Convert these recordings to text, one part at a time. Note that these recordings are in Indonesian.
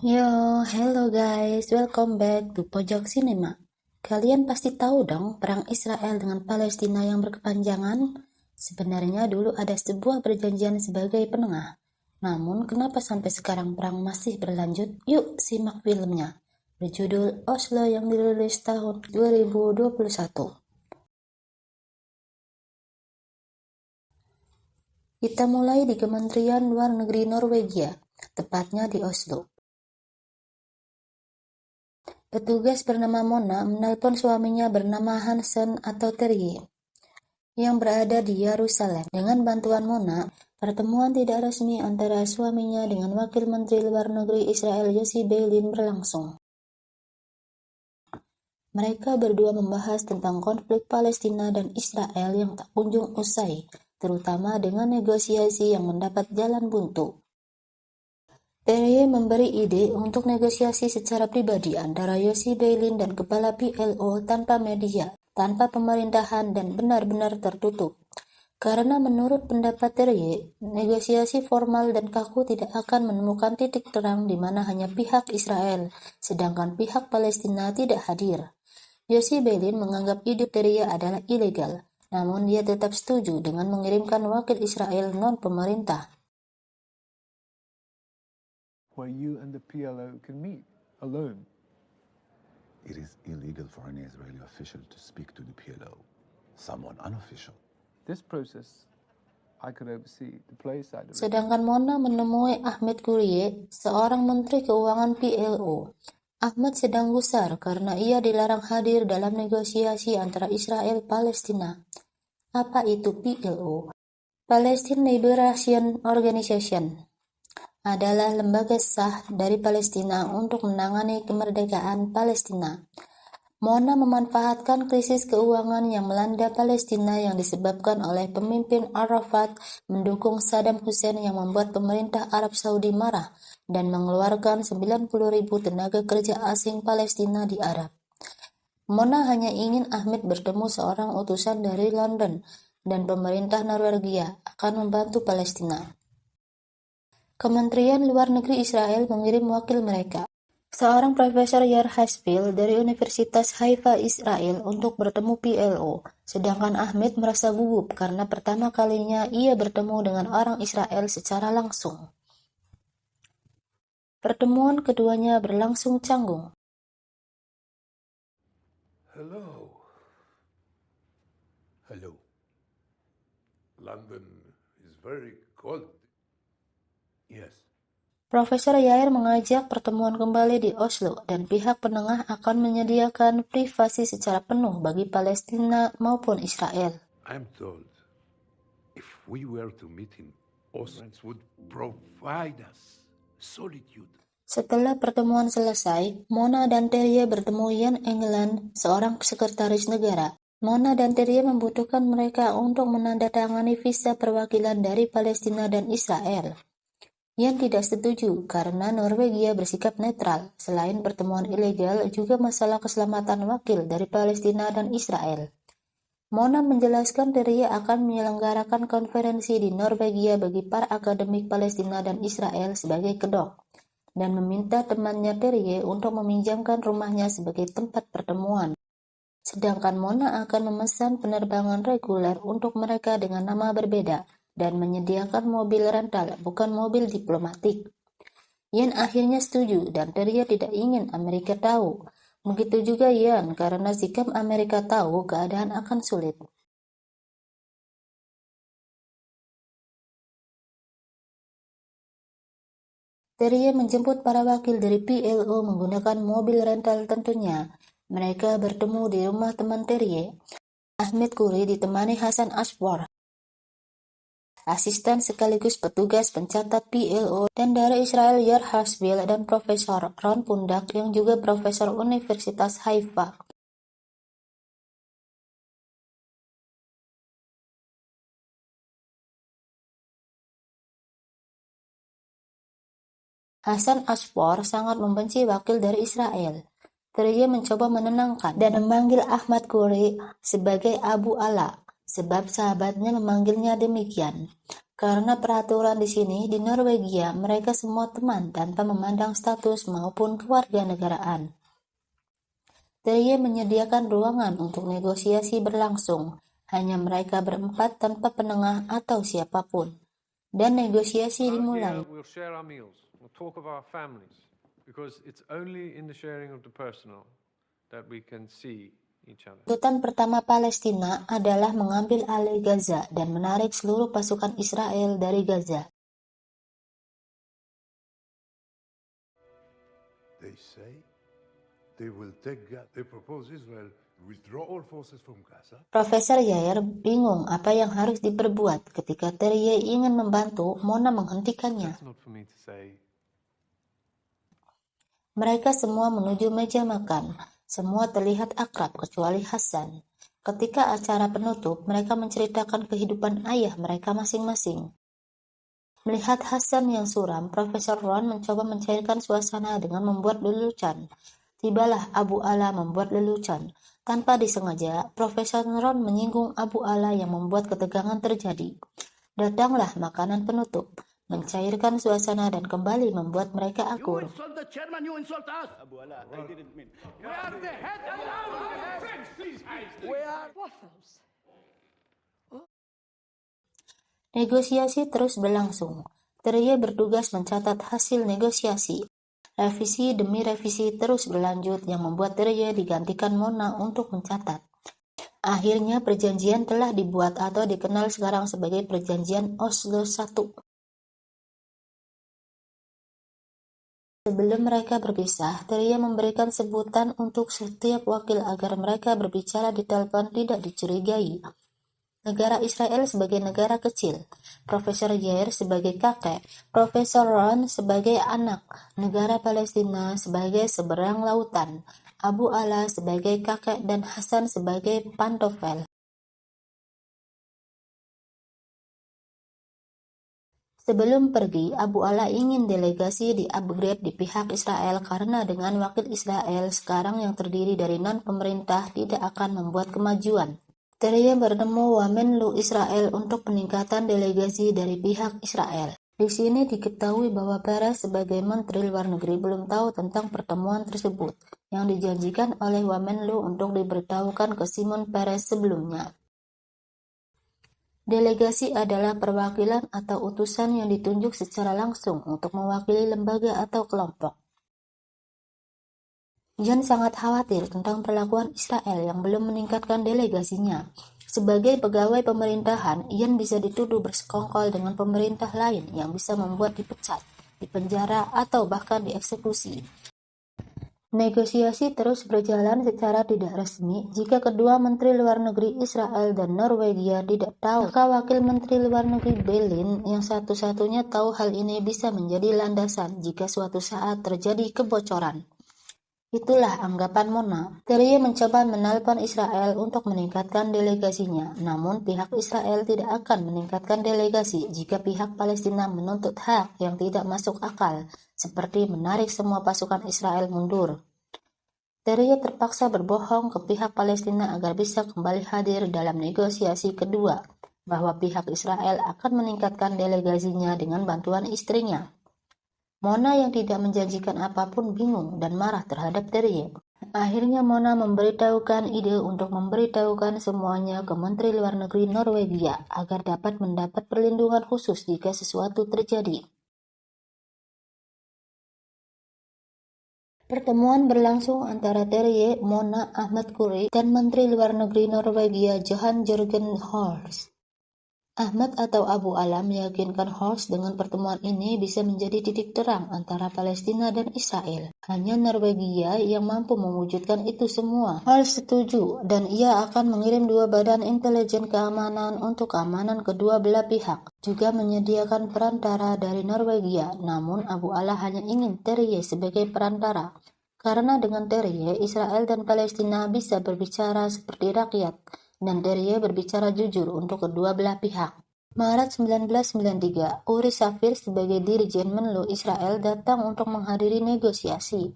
Yo, hello guys, welcome back to Pojok Cinema. Kalian pasti tahu dong perang Israel dengan Palestina yang berkepanjangan? Sebenarnya dulu ada sebuah perjanjian sebagai penengah. Namun kenapa sampai sekarang perang masih berlanjut? Yuk simak filmnya. Berjudul Oslo yang dirilis tahun 2021. Kita mulai di Kementerian Luar Negeri Norwegia, tepatnya di Oslo. Petugas bernama Mona menelpon suaminya bernama Hansen atau Terje yang berada di Yerusalem. Dengan bantuan Mona, pertemuan tidak resmi antara suaminya dengan Wakil Menteri Luar Negeri Israel Yossi Beilin berlangsung. Mereka berdua membahas tentang konflik Palestina dan Israel yang tak kunjung usai, terutama dengan negosiasi yang mendapat jalan buntu. Terje memberi ide untuk negosiasi secara pribadi antara Yossi Beilin dan kepala PLO tanpa media, tanpa pemerintahan dan benar-benar tertutup. Karena menurut pendapat Terje, negosiasi formal dan kaku tidak akan menemukan titik terang di mana hanya pihak Israel, sedangkan pihak Palestina tidak hadir. Yossi Beilin menganggap ide Terje adalah ilegal, namun dia tetap setuju dengan mengirimkan wakil Israel non-pemerintah. Where you and the PLO can meet alone. It is illegal for an Israeli official to speak to the PLO, someone unofficial. This process I could oversee, the play side of it. Sedangkan Mona menemui Ahmed Kurie, seorang menteri keuangan PLO. Ahmed sedang gusar karena ia dilarang hadir dalam negosiasi antara Israel Palestina. Apa itu PLO? Palestine Liberation Organization adalah lembaga sah dari Palestina untuk menangani kemerdekaan Palestina. Mona memanfaatkan krisis keuangan yang melanda Palestina yang disebabkan oleh pemimpin Arafat mendukung Saddam Hussein yang membuat pemerintah Arab Saudi marah dan mengeluarkan 90.000 tenaga kerja asing Palestina di Arab. Mona hanya ingin Ahmed bertemu seorang utusan dari London dan pemerintah Norwegia akan membantu Palestina. Kementerian Luar Negeri Israel mengirim wakil mereka, seorang Profesor Yair Haspil dari Universitas Haifa Israel untuk bertemu PLO, sedangkan Ahmed merasa gugup karena pertama kalinya ia bertemu dengan orang Israel secara langsung. Pertemuan keduanya berlangsung canggung. Hello. Hello. London is very cold. Yes. Profesor Yair mengajak pertemuan kembali di Oslo dan pihak penengah akan menyediakan privasi secara penuh bagi Palestina maupun Israel. I'm told if we were to meet in Oslo, it would provide us solitude. Setelah pertemuan selesai, Mona dan Terje bertemu Jan Egeland, seorang sekretaris negara. Mona dan Terje membutuhkan mereka untuk menandatangani visa perwakilan dari Palestina dan Israel. Jan tidak setuju karena Norwegia bersikap netral. Selain pertemuan ilegal, juga masalah keselamatan wakil dari Palestina dan Israel. Mona menjelaskan Terje akan menyelenggarakan konferensi di Norwegia bagi para akademik Palestina dan Israel sebagai kedok, dan meminta temannya Terje untuk meminjamkan rumahnya sebagai tempat pertemuan. Sedangkan Mona akan memesan penerbangan reguler untuk mereka dengan nama berbeda dan menyediakan mobil rental, bukan mobil diplomatik. Jan akhirnya setuju dan Terje tidak ingin Amerika tahu. Begitu juga Jan karena sikap Amerika tahu keadaan akan sulit. Terje menjemput para wakil dari PLO menggunakan mobil rental tentunya. Mereka bertemu di rumah teman Terje. Ahmed Kurie ditemani Hasan Aswar, asisten sekaligus petugas pencatat PLO, dan dari Israel Yair Haspil dan Profesor Ron Pundak yang juga Profesor Universitas Haifa. Hasan Aswar sangat membenci wakil dari Israel. Terje mencoba menenangkan dan memanggil Ahmad Kurie sebagai Abu Ala, sebab sahabatnya memanggilnya demikian. Karena peraturan di sini, di Norwegia, mereka semua teman tanpa memandang status maupun kewarganegaraan. Terje menyediakan ruangan untuk negosiasi berlangsung, hanya mereka berempat tanpa penengah atau siapapun. Dan negosiasi dimulai. We'll share our meals. We'll talk of our families, because it's only in the sharing of the personal that we can see each other. Tuntutan pertama Palestina adalah mengambil alih Gaza dan menarik seluruh pasukan Israel dari Gaza. They say they will take Gaza. They propose Israel withdraw all forces from Gaza. Profesor Yair bingung apa yang harus diperbuat ketika Terje ingin membantu Mona menghentikannya. It's not for me to say. Mereka semua menuju meja makan. Semua terlihat akrab kecuali Hasan. Ketika acara penutup, mereka menceritakan kehidupan ayah mereka masing-masing. Melihat Hasan yang suram, Profesor Ron mencoba mencairkan suasana dengan membuat lelucon. Tibalah Abu Ala membuat lelucon. Tanpa disengaja, Profesor Ron menyinggung Abu Ala yang membuat ketegangan terjadi. Datanglah makanan penutup, mencairkan suasana dan kembali membuat mereka akur. insult the chairman, you insult us. Abu Ala, I didn't mean. We are the head and friends, please. We are Waffles. Negosiasi terus berlangsung. Terje bertugas mencatat hasil negosiasi. Revisi demi revisi terus berlanjut yang membuat Terje digantikan Mona untuk mencatat. Akhirnya perjanjian telah dibuat atau dikenal sekarang sebagai Perjanjian Oslo I. Sebelum mereka berpisah, Terje memberikan sebutan untuk setiap wakil agar mereka berbicara di telepon tidak dicurigai. Negara Israel sebagai negara kecil, Profesor Yair sebagai kakek, Profesor Ron sebagai anak, negara Palestina sebagai seberang lautan, Abu Ala sebagai kakek dan Hasan sebagai pantofel. Sebelum pergi, Abu Ala ingin delegasi di-upgrade di pihak Israel karena dengan wakil Israel sekarang yang terdiri dari non-pemerintah tidak akan membuat kemajuan. Terje bertemu Wamenlu Israel untuk peningkatan delegasi dari pihak Israel. Di sini diketahui bahwa Peres sebagai Menteri Luar Negeri belum tahu tentang pertemuan tersebut, yang dijanjikan oleh Wamenlu untuk diberitahukan ke Simon Peres sebelumnya. Delegasi adalah perwakilan atau utusan yang ditunjuk secara langsung untuk mewakili lembaga atau kelompok. Jan sangat khawatir tentang perlakuan Israel yang belum meningkatkan delegasinya. Sebagai pegawai pemerintahan, Ian bisa dituduh bersekongkol dengan pemerintah lain yang bisa membuat dipecat, dipenjara, atau bahkan dieksekusi. Negosiasi terus berjalan secara tidak resmi jika kedua Menteri Luar Negeri Israel dan Norwegia tidak tahu. Maka Wakil Menteri Luar Negeri Berlin yang satu-satunya tahu hal ini bisa menjadi landasan jika suatu saat terjadi kebocoran. Itulah anggapan Mona. Terje mencoba menelpon Israel untuk meningkatkan delegasinya, namun pihak Israel tidak akan meningkatkan delegasi jika pihak Palestina menuntut hak yang tidak masuk akal, seperti menarik semua pasukan Israel mundur. Terje terpaksa berbohong ke pihak Palestina agar bisa kembali hadir dalam negosiasi kedua, bahwa pihak Israel akan meningkatkan delegasinya dengan bantuan istrinya. Mona yang tidak menjanjikan apapun bingung dan marah terhadap Terje. Akhirnya Mona memberitahukan ide untuk memberitahukan semuanya ke Menteri Luar Negeri Norwegia agar dapat mendapat perlindungan khusus jika sesuatu terjadi. Pertemuan berlangsung antara Terje, Mona, Ahmed Kuri, dan Menteri Luar Negeri Norwegia Johan Jørgen Horst. Ahmad atau Abu Ala meyakinkan Horst dengan pertemuan ini bisa menjadi titik terang antara Palestina dan Israel. Hanya Norwegia yang mampu mewujudkan itu semua. Horst setuju dan ia akan mengirim 2 badan intelijen keamanan untuk keamanan kedua belah pihak. Juga menyediakan perantara dari Norwegia, namun Abu Ala hanya ingin Terje sebagai perantara. Karena dengan Terje, Israel dan Palestina bisa berbicara seperti rakyat. Dan Terje berbicara jujur untuk kedua belah pihak. Maret 1993, Uri Safir sebagai Dirjen Menlu Israel datang untuk menghadiri negosiasi.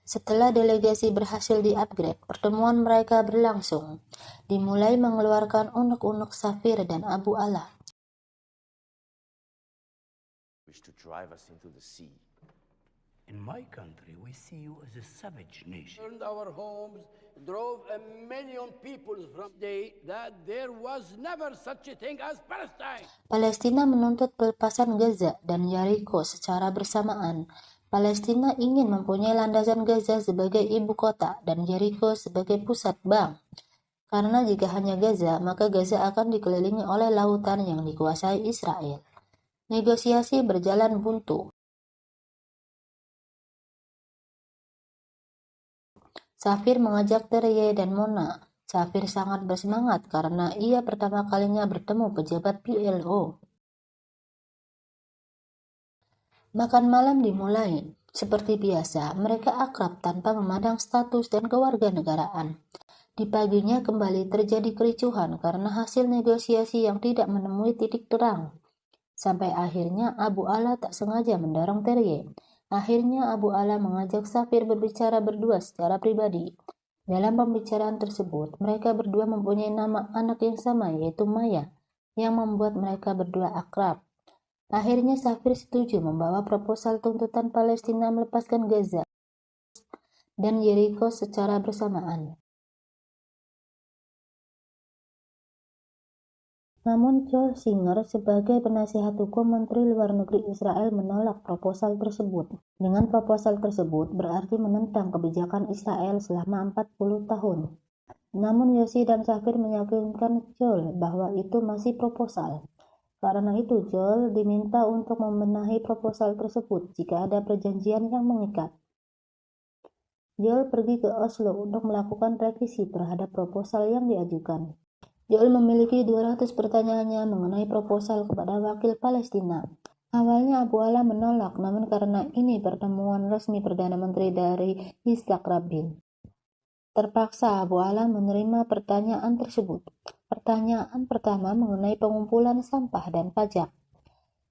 Setelah delegasi berhasil di-upgrade, pertemuan mereka berlangsung. Dimulai mengeluarkan unek-unek Safir dan Abu Ala. wish to drive us into the sea. In my country, we see you as a savage nation. Burned our homes, drove 1 million people from day that there was never such a thing as Palestine. Palestina menuntut pelepasan Gaza dan Jericho secara bersamaan. Palestina ingin mempunyai landasan Gaza sebagai ibu kota dan Jericho sebagai pusat bank. Karena jika hanya Gaza, maka Gaza akan dikelilingi oleh lautan yang dikuasai Israel. Negosiasi berjalan buntu. Safir mengajak Terye dan Mona. Safir sangat bersemangat karena ia pertama kalinya bertemu pejabat PLO. Makan malam dimulai. Seperti biasa, mereka akrab tanpa memandang status dan kewarganegaraan. Di paginya kembali terjadi kericuhan karena hasil negosiasi yang tidak menemui titik terang. Sampai akhirnya Abu Ala tak sengaja mendorong Terye. Akhirnya Abu Ala mengajak Safir berbicara berdua secara pribadi. Dalam pembicaraan tersebut, mereka berdua mempunyai nama anak yang sama yaitu Maya, yang membuat mereka berdua akrab. Akhirnya Safir setuju membawa proposal tuntutan Palestina melepaskan Gaza dan Jericho secara bersamaan. Namun Joel Singer sebagai penasihat hukum Menteri Luar Negeri Israel menolak proposal tersebut. Dengan proposal tersebut berarti menentang kebijakan Israel selama 40 tahun. Namun Yossi dan Safir meyakinkan Joel bahwa itu masih proposal. Karena itu Joel diminta untuk membenahi proposal tersebut jika ada perjanjian yang mengikat. Joel pergi ke Oslo untuk melakukan revisi terhadap proposal yang diajukan. Joel memiliki 200 pertanyaannya mengenai proposal kepada wakil Palestina. Awalnya Abu Ala menolak, namun karena ini pertemuan resmi Perdana Menteri dari Yitzhak Rabin, terpaksa Abu Ala menerima pertanyaan tersebut. Pertanyaan pertama mengenai pengumpulan sampah dan pajak.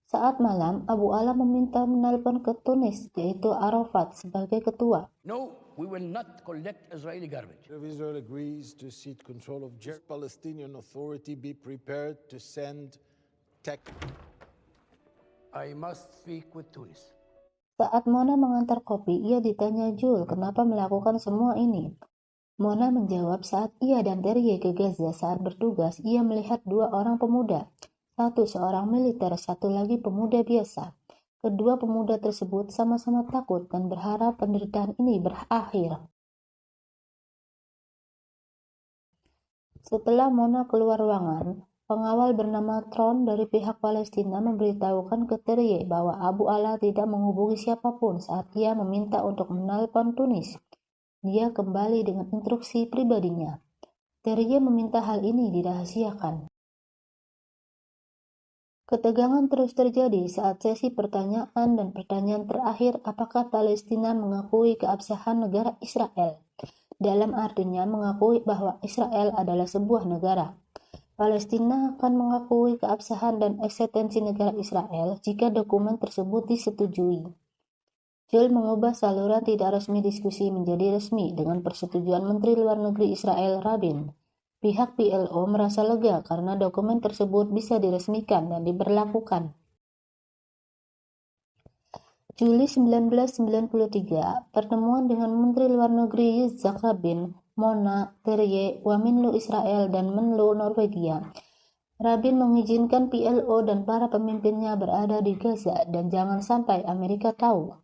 Saat malam, Abu Ala meminta menelpon ke Tunis, yaitu Arafat sebagai ketua. No, we will not collect Israeli garbage. If Israel agrees to cede control of Jericho, Palestinian Authority be prepared to send tech. I must speak with Tunis. Saat Mona mengantar kopi, ia ditanya Joel kenapa melakukan semua ini. Mona menjawab saat ia dan Terye ke Gaza saat bertugas, ia melihat 2 orang pemuda. Satu seorang militer, satu lagi pemuda biasa. Kedua pemuda tersebut sama-sama takut dan berharap penderitaan ini berakhir. Setelah Mona keluar ruangan, pengawal bernama Tron dari pihak Palestina memberitahukan ke Terye bahwa Abu Ala tidak menghubungi siapapun saat ia meminta untuk menelpon Tunis. Dia kembali dengan instruksi pribadinya. Terye meminta hal ini dirahasiakan. Ketegangan terus terjadi saat sesi pertanyaan dan pertanyaan terakhir apakah Palestina mengakui keabsahan negara Israel. Dalam artinya mengakui bahwa Israel adalah sebuah negara. Palestina akan mengakui keabsahan dan eksistensi negara Israel jika dokumen tersebut disetujui. Joel mengubah saluran tidak resmi diskusi menjadi resmi dengan persetujuan Menteri Luar Negeri Israel Rabin. Pihak PLO merasa lega karena dokumen tersebut bisa diresmikan dan diberlakukan. Juli 1993, pertemuan dengan Menteri Luar Negeri Yitzhak Rabin, Mona, Terye, Wamenlu Israel, dan Menlu Norwegia. Rabin mengizinkan PLO dan para pemimpinnya berada di Gaza dan jangan sampai Amerika tahu.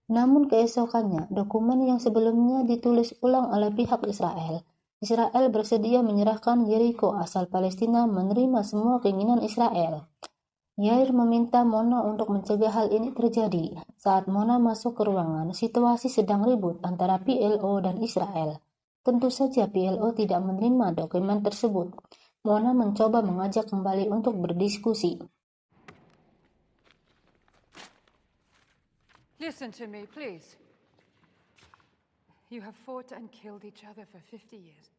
Namun keesokannya, dokumen yang sebelumnya ditulis ulang oleh pihak Israel. Israel bersedia menyerahkan Jericho asal Palestina menerima semua keinginan Israel. Yair meminta Mona untuk mencegah hal ini terjadi. Saat Mona masuk ke ruangan, situasi sedang ribut antara PLO dan Israel. Tentu saja PLO tidak menerima dokumen tersebut. Mona mencoba mengajak kembali untuk berdiskusi. Listen to me, please. You have fought and killed each other for 50 years.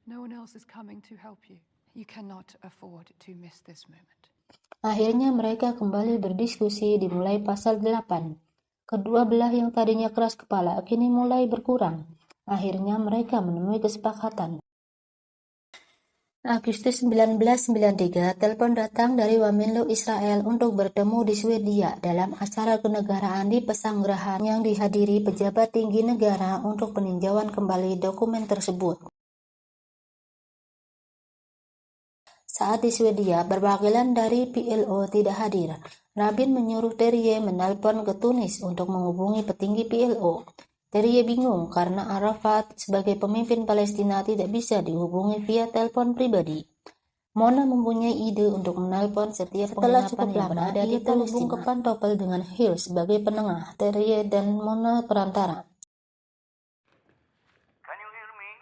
No one else is coming to help you. You cannot afford to miss this moment. Akhirnya mereka kembali berdiskusi dimulai pasal 8. Kedua belah yang tadinya keras kepala kini mulai berkurang. Akhirnya mereka menemui kesepakatan. Agustus 1993, telepon datang dari Wamenlu Israel untuk bertemu di Swedia dalam acara kenegaraan di Pesanggerahan yang dihadiri pejabat tinggi negara untuk peninjauan kembali dokumen tersebut. Saat di Swedia, perwakilan dari PLO tidak hadir. Rabin menyuruh Terje menelpon ke Tunis untuk menghubungi petinggi PLO. Terje bingung karena Arafat sebagai pemimpin Palestina tidak bisa dihubungi via telepon pribadi. Mona mempunyai ide untuk menelpon setiap setelah cukup lama ia terhubung ke pantofel dengan Hill sebagai penengah, Terje dan Mona perantara.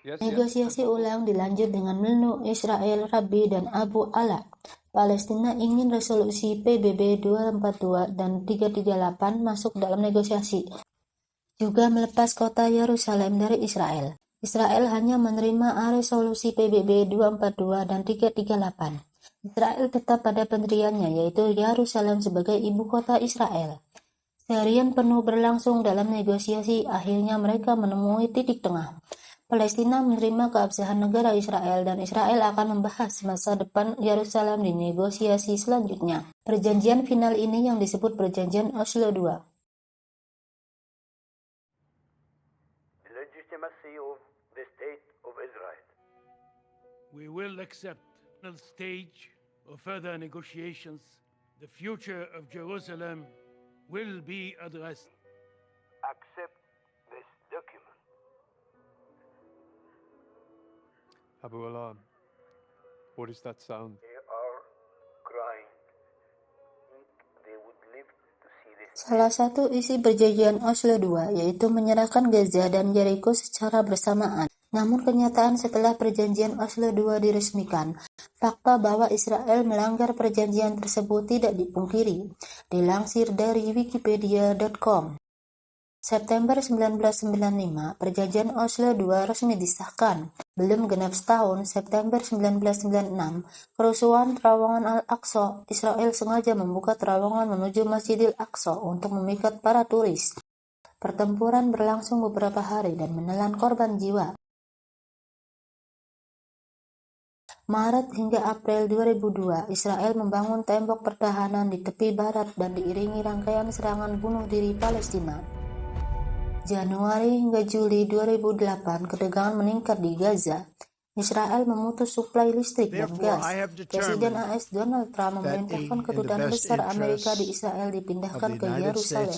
Negosiasi ulang dilanjut dengan Menlu Israel, Rabin dan Abu Ala. Palestina ingin resolusi PBB 242 dan 338 masuk dalam negosiasi. Juga melepas kota Yerusalem dari Israel. Israel hanya menerima resolusi PBB 242 dan 338. Israel tetap pada pendiriannya, yaitu Yerusalem sebagai ibu kota Israel. Seharian penuh berlangsung dalam negosiasi, akhirnya mereka menemui titik tengah. Palestina menerima keabsahan negara Israel dan Israel akan membahas masa depan Yerusalem di negosiasi selanjutnya. Perjanjian final ini yang disebut Perjanjian Oslo II. The state of Israel. We will accept the stage of further negotiations. The future of Jerusalem will be addressed. Accept this document. Abu Ala, what is that sound? They are crying. They would live to see this. Salah satu isi perjanjian Oslo II yaitu menyerahkan Gaza dan Jericho secara bersamaan. Namun kenyataan setelah perjanjian Oslo II diresmikan, fakta bahwa Israel melanggar perjanjian tersebut tidak dipungkiri. Dilansir dari wikipedia.com. September 1995, perjanjian Oslo II resmi disahkan. Belum genap setahun, September 1996, kerusuhan terowongan Al-Aqsa, Israel sengaja membuka terowongan menuju Masjidil Aqsa untuk memikat para turis. Pertempuran berlangsung beberapa hari dan menelan korban jiwa. Maret hingga April 2002, Israel membangun tembok pertahanan di tepi barat dan diiringi rangkaian serangan bunuh diri Palestina. Januari hingga Juli 2008, ketegangan meningkat di Gaza. Israel memutus suplai listrik dan gas. Presiden AS Donald Trump memerintahkan kedutaan besar Amerika di Israel dipindahkan ke Yerusalem.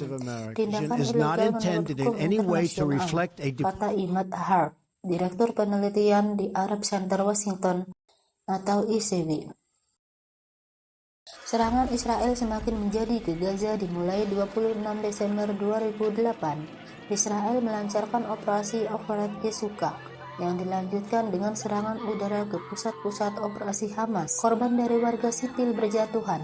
Tindakan ilegal menurut hukum internasional, kata Imad Harb, Direktur Penelitian di Arab Center Washington atau ICW. Serangan Israel semakin menjadi ke Gaza dimulai 26 Desember 2008. Israel melancarkan operasi Operat Yesuka yang dilanjutkan dengan serangan udara ke pusat-pusat operasi Hamas. Korban dari warga sipil berjatuhan.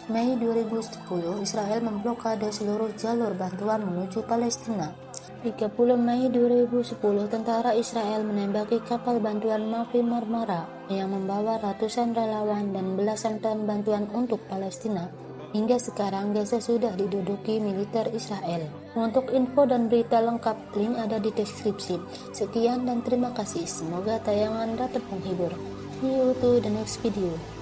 Mei 2010, Israel memblokade seluruh jalur bantuan menuju Palestina. 30 Mei 2010, tentara Israel menembaki kapal bantuan Mavi Marmara yang membawa ratusan relawan dan belasan ton bantuan untuk Palestina. Hingga sekarang, Gaza sudah diduduki militer Israel. Untuk info dan berita lengkap, link ada di deskripsi. Sekian dan terima kasih. Semoga tayangan dapat menghibur. See you to the next video.